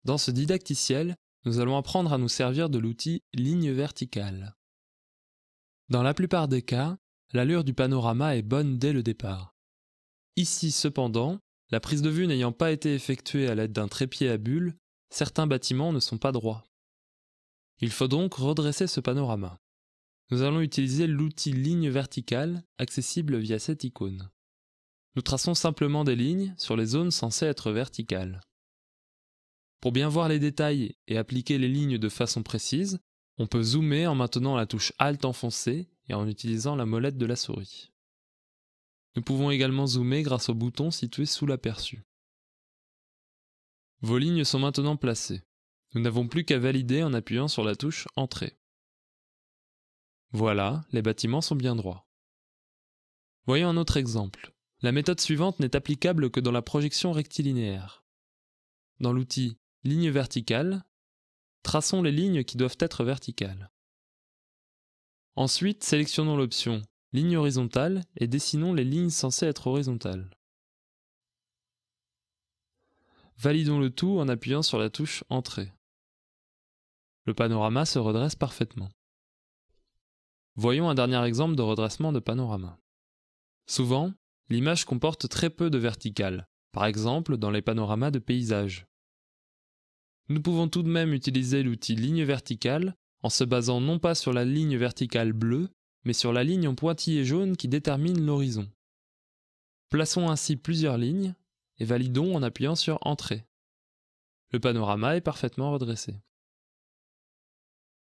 Dans ce didacticiel, nous allons apprendre à nous servir de l'outil ligne verticale. Dans la plupart des cas, l'allure du panorama est bonne dès le départ. Ici cependant, la prise de vue n'ayant pas été effectuée à l'aide d'un trépied à bulles, certains bâtiments ne sont pas droits. Il faut donc redresser ce panorama. Nous allons utiliser l'outil ligne verticale accessible via cette icône. Nous traçons simplement des lignes sur les zones censées être verticales. Pour bien voir les détails et appliquer les lignes de façon précise, on peut zoomer en maintenant la touche Alt enfoncée et en utilisant la molette de la souris. Nous pouvons également zoomer grâce au bouton situé sous l'aperçu. Vos lignes sont maintenant placées. Nous n'avons plus qu'à valider en appuyant sur la touche Entrée. Voilà, les bâtiments sont bien droits. Voyons un autre exemple. La méthode suivante n'est applicable que dans la projection rectilinéaire. Dans l'outil Ligne verticale, traçons les lignes qui doivent être verticales. Ensuite, sélectionnons l'option Ligne horizontale et dessinons les lignes censées être horizontales. Validons le tout en appuyant sur la touche Entrée. Le panorama se redresse parfaitement. Voyons un dernier exemple de redressement de panorama. Souvent, l'image comporte très peu de verticales, par exemple dans les panoramas de paysages. Nous pouvons tout de même utiliser l'outil ligne verticale en se basant non pas sur la ligne verticale bleue, mais sur la ligne en pointillé jaune qui détermine l'horizon. Plaçons ainsi plusieurs lignes et validons en appuyant sur Entrée. Le panorama est parfaitement redressé.